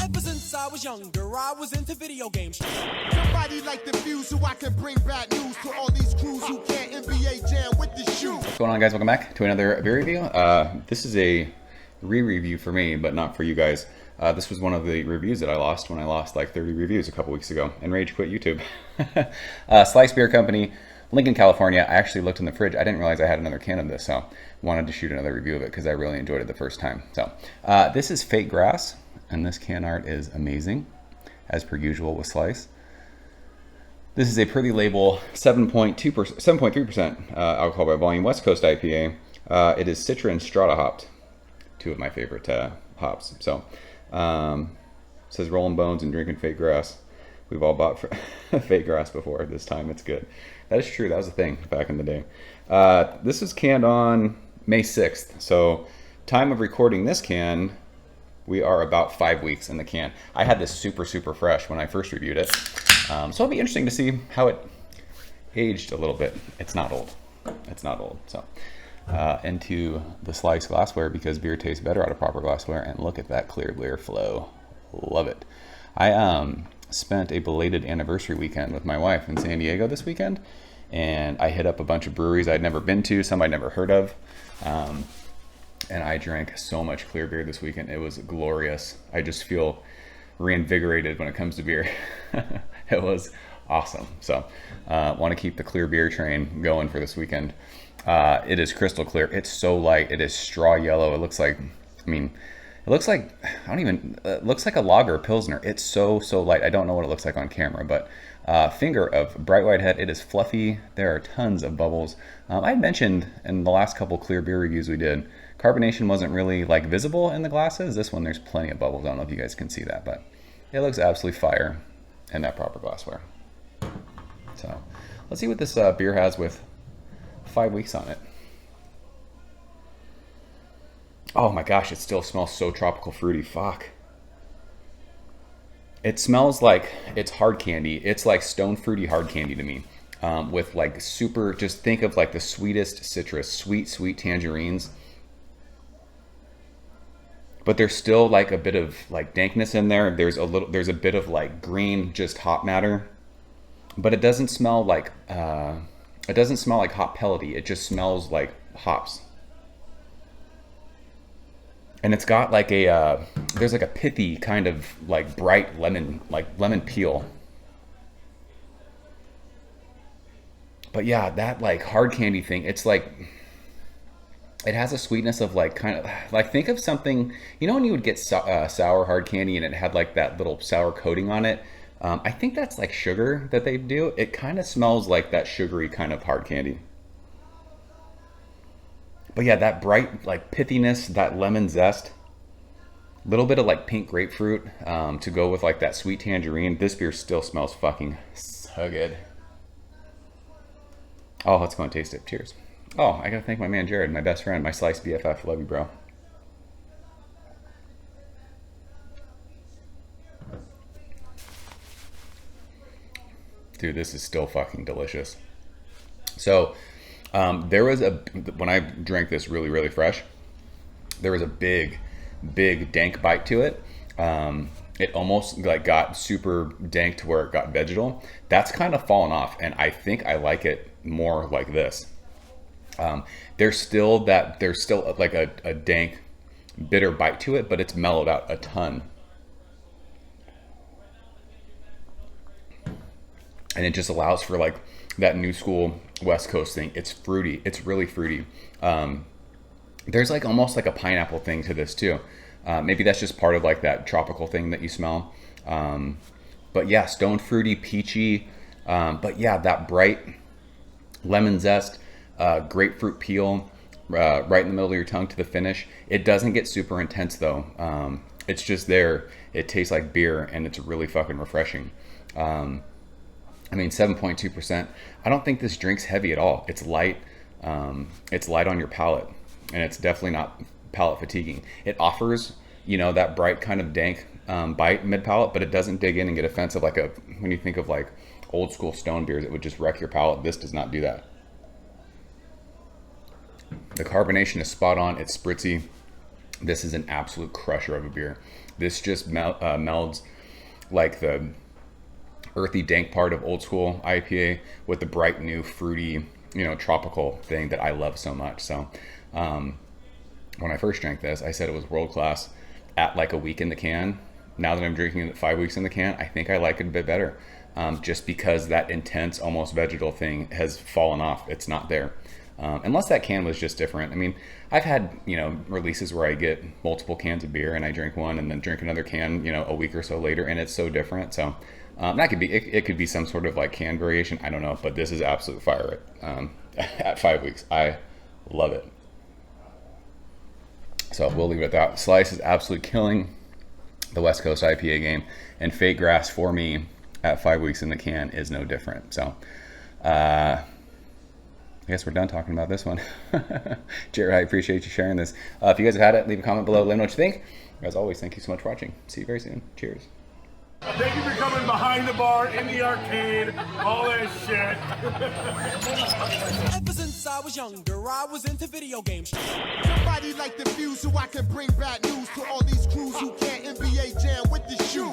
Ever since I was younger, I was into video games. Somebody like the views so I can bring bad news to all these crews who can't NBA jam with the shoe. What's going on, guys? Welcome back to another beer review. This is a re-review for me, but not for you guys. This was one of the reviews that I lost when I lost like 30 reviews a couple weeks ago and rage quit YouTube. Slice Beer Company, Lincoln, California. I actually looked in the fridge. I didn't realize I had another can of this, so wanted to shoot another review of it because I really enjoyed it the first time. So this is Fake Grass, and this can art is amazing, as per usual with Slice. This is a Pretty Label 7.3% alcohol by volume West Coast IPA. It is Citra and Strata hopped, two of my favorite hops. So it says Rolling Bones and drinking Fake Grass. We've all bought Fake Grass before. This time it's good. That is true. That was a thing back in the day. This was canned on May 6th. So time of recording this can, we are about 5 weeks in the can. I had this super fresh when I first reviewed it. So it'll be interesting to see how it aged a little bit. It's not old. It's not old. So into the Slice glassware, because beer tastes better out of proper glassware. And look at that clear beer flow. Love it. I spent a belated anniversary weekend with my wife in San Diego this weekend, and I hit up a bunch of breweries I'd never been to, some I'd never heard of, and I drank so much clear beer this weekend. It was glorious. I just feel reinvigorated when it comes to beer. It was awesome. So want to keep the clear beer train going for this weekend. It is crystal clear. It's so light. It is straw yellow. It looks like, it looks like, it looks like a lager pilsner. It's so light. I don't know what it looks like on camera, but finger of bright white head. It is fluffy. There are tons of bubbles. I had mentioned in the last couple clear beer reviews we did, carbonation wasn't really like visible in the glasses. This one, there's plenty of bubbles. I don't know if you guys can see that, but it looks absolutely fire in that proper glassware. So let's see what this beer has with 5 weeks on it. Oh my gosh, it still smells so tropical fruity. Fuck. It smells like it's hard candy. It's like stone fruity hard candy to me. With like super, just think of like the sweetest citrus, sweet tangerines. But there's still like a bit of like dankness in there. There's a bit of like green, just hop matter. But it doesn't smell like hop pellety. It just smells like hops. And it's got like there's like a pithy kind of like bright lemon, like lemon peel. But yeah, that like hard candy thing, it's like, it has a sweetness of like kind of like, think of something, you know, when you would get sour hard candy and it had like that little sour coating on it. I think that's like sugar that they do. It kind of smells like that sugary kind of hard candy. But yeah, that bright like pithiness, that lemon zest, a little bit of like pink grapefruit to go with like that sweet tangerine. This beer still smells fucking so good. Oh, let's go and taste it. Cheers. Oh, I gotta thank my man Gerad, my best friend, my Slice BFF. Love you, bro. Dude, this is still fucking delicious. So, there was when I drank this really fresh, there was a big dank bite to it. It almost like got super dank to where it got vegetal. That's kind of fallen off, and I think I like it more like this. There's still like a dank, bitter bite to it, but it's mellowed out a ton. And it just allows for like that new school West Coast thing. It's fruity. It's really fruity. There's like almost like a pineapple thing to this too. Maybe that's just part of like that tropical thing that you smell. But yeah, stone fruity, peachy. But yeah, that bright lemon zest, grapefruit peel, right in the middle of your tongue to the finish. It doesn't get super intense though. It's just there. It tastes like beer, and it's really fucking refreshing. 7.2%. I don't think this drink's heavy at all. It's light. It's light on your palate, and it's definitely not palate fatiguing. It offers, that bright kind of dank bite mid palate, but it doesn't dig in and get offensive like when you think of like old school stone beers, it would just wreck your palate. This does not do that. The carbonation is spot on. It's spritzy. This is an absolute crusher of a beer. This just melds like the earthy, dank part of old school IPA with the bright, new, fruity, tropical thing that I love so much. So when I first drank this, I said it was world class at like a week in the can. Now that I'm drinking it 5 weeks in the can, I think I like it a bit better. Just because that intense, almost vegetal thing has fallen off. It's not there. Unless that can was just different. I mean, I've had, releases where I get multiple cans of beer and I drink one and then drink another can, a week or so later, and it's so different. So that could be, it could be some sort of like can variation. I don't know, but this is absolute fire at 5 weeks. I love it. So we'll leave it at that. Slice is absolutely killing the West Coast IPA game, and Fake Grass for me at 5 weeks in the can is no different. So I guess we're done talking about this one. Gerad, I appreciate you sharing this. If you guys have had it, leave a comment below. Let me know what you think. As always, thank you so much for watching. See you very soon. Cheers. Thank you for coming behind the bar, in the arcade, all that shit. Ever since I was younger, I was into video games. Somebody like the Fuse so I can bring bad news to all these crews who can't NBA jam with the shoe.